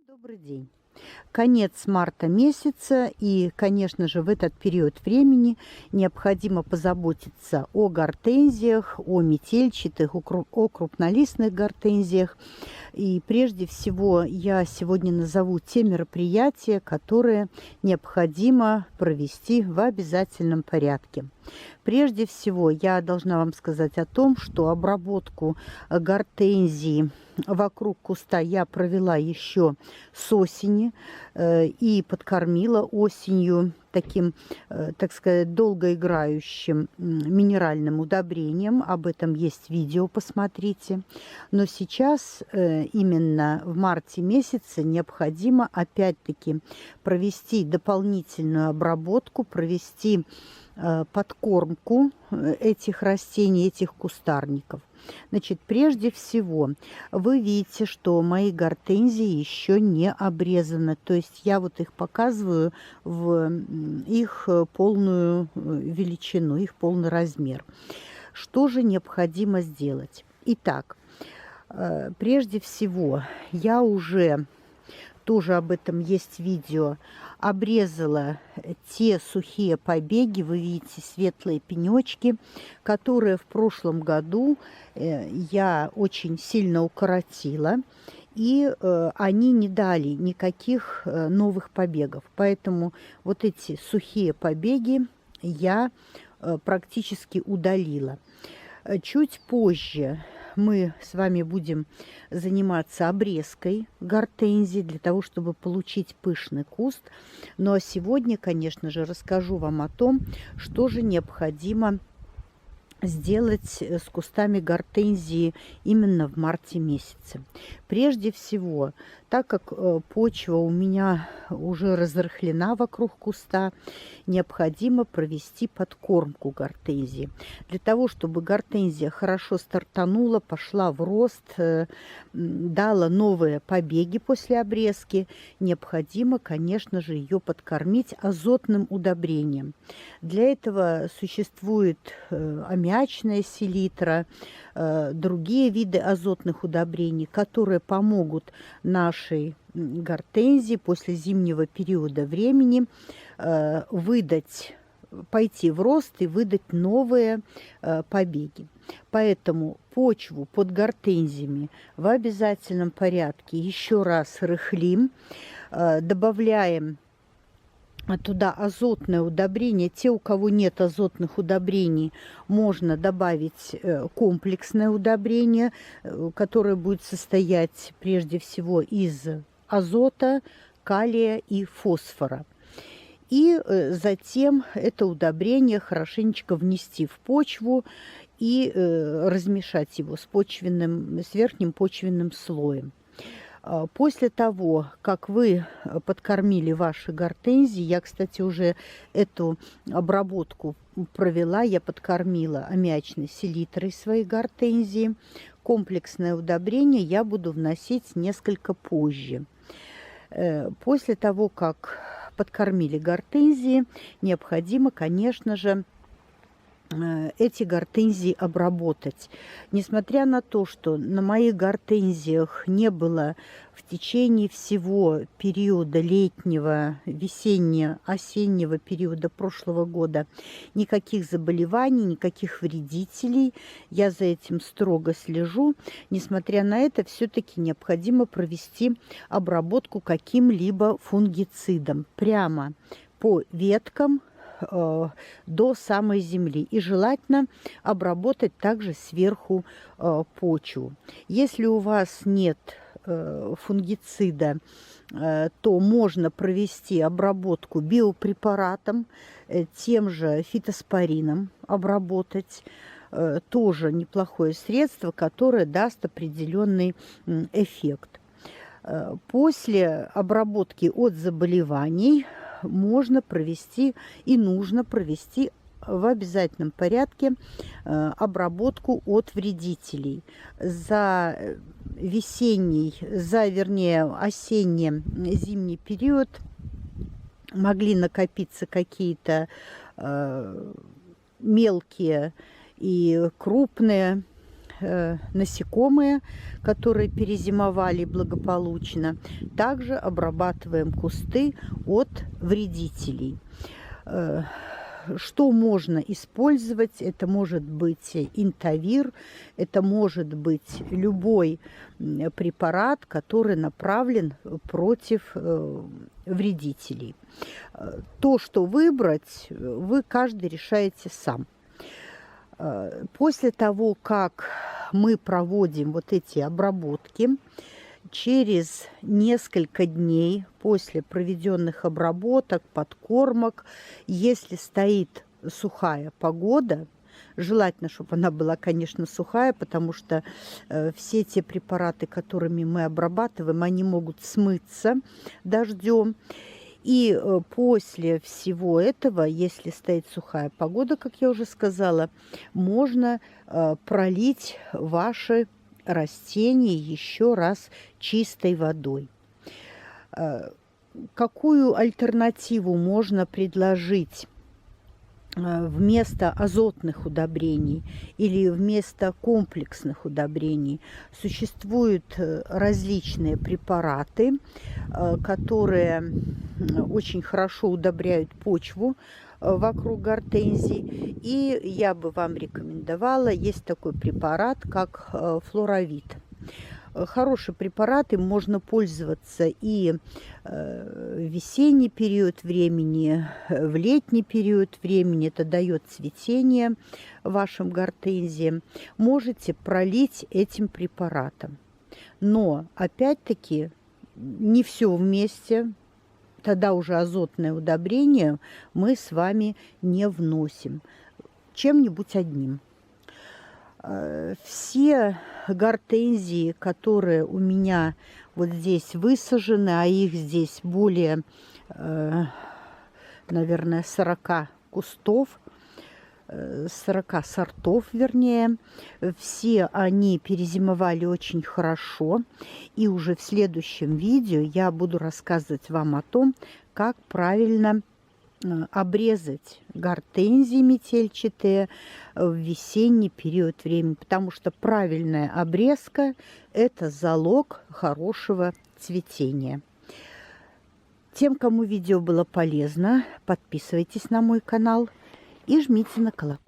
Добрый день. Конец марта месяца, и, конечно же, в этот период времени необходимо позаботиться о гортензиях, о метельчатых, о крупнолистных гортензиях. И прежде всего я сегодня назову те мероприятия, которые необходимо провести в обязательном порядке. Прежде всего я должна вам сказать о том, что обработку гортензии вокруг куста я провела еще с осени и подкормила осенью таким, так сказать, долгоиграющим минеральным удобрением. Об этом есть видео, посмотрите. Но сейчас, именно в марте месяце, необходимо опять-таки провести дополнительную обработку, провести подкормку этих растений, этих кустарников. Значит, прежде всего, вы видите, что мои гортензии еще не обрезаны. То есть я вот их показываю в их полную величину, их полный размер. Что же необходимо сделать? Итак, прежде всего, я уже, тоже об этом есть видео, обрезала те сухие побеги, вы видите, светлые пенечки, которые в прошлом году я очень сильно укоротила, и они не дали никаких новых побегов. Поэтому вот эти сухие побеги я практически удалила. Чуть позже мы с вами будем заниматься обрезкой гортензий для того, чтобы получить пышный куст. Ну а сегодня, конечно же, расскажу вам о том, что же необходимо сделать с кустами гортензии именно в марте месяце. Прежде всего, так как почва у меня уже разрыхлена вокруг куста, необходимо провести подкормку гортензии. Для того, чтобы гортензия хорошо стартанула, пошла в рост, дала новые побеги после обрезки, необходимо, конечно же, ее подкормить азотным удобрением. Для этого существует аммиачная селитра, другие виды азотных удобрений, которые помогут нашей гортензии после зимнего периода времени пойти в рост и выдать новые побеги. Поэтому почву под гортензиями в обязательном порядке еще раз рыхлим, добавляем туда азотное удобрение. Те, у кого нет азотных удобрений, можно добавить комплексное удобрение, которое будет состоять прежде всего из азота, калия и фосфора. И затем это удобрение хорошенечко внести в почву и размешать его с верхним почвенным слоем. После того, как вы подкормили ваши гортензии, я, кстати, уже эту обработку провела, я подкормила аммиачной селитрой свои гортензии. Комплексное удобрение я буду вносить несколько позже. После того, как подкормили гортензии, необходимо, конечно же, эти гортензии обработать. Несмотря на то, что на моих гортензиях не было в течение всего периода летнего, весенне-осеннего периода прошлого года никаких заболеваний, никаких вредителей, я за этим строго слежу. Несмотря на это, все-таки необходимо провести обработку каким-либо фунгицидом прямо по веткам, до самой земли, и желательно обработать также сверху почву. Если у вас нет фунгицида, то можно провести обработку биопрепаратом, тем же фитоспорином обработать. Тоже неплохое средство, которое даст определенный эффект. После обработки от заболеваний можно провести и нужно провести в обязательном порядке обработку от вредителей. За осенне-зимний период могли накопиться какие-то мелкие и крупные насекомые, которые перезимовали благополучно. Также обрабатываем кусты от вредителей. Что можно использовать? Это может быть интавир, это может быть любой препарат, который направлен против вредителей. То, что выбрать, вы каждый решаете сам. После того, как мы проводим вот эти обработки, через несколько дней после проведенных обработок, подкормок, если стоит сухая погода, желательно, чтобы она была, конечно, сухая, потому что все те препараты, которыми мы обрабатываем, они могут смыться дождем. И после всего этого, если стоит сухая погода, как я уже сказала, можно пролить ваши растения еще раз чистой водой. Какую альтернативу можно предложить вместо азотных удобрений или вместо комплексных удобрений? Существуют различные препараты, которые очень хорошо удобряют почву вокруг гортензий. И я бы вам рекомендовала, есть такой препарат, как флоравит. Хороший препарат, им можно пользоваться и в весенний период времени, в летний период времени. Это дает цветение вашим гортензиям. Можете пролить этим препаратом. Но, опять-таки, не все вместе. Тогда уже азотное удобрение мы с вами не вносим. Чем-нибудь одним. Все гортензии, которые у меня вот здесь высажены, а их здесь более, наверное, 40 кустов, 40 сортов, вернее, все они перезимовали очень хорошо. И уже в следующем видео я буду рассказывать вам о том, как правильно обрезать гортензии метельчатые в весенний период времени, потому что правильная обрезка – это залог хорошего цветения. Тем, кому видео было полезно, подписывайтесь на мой канал и жмите на колокольчик.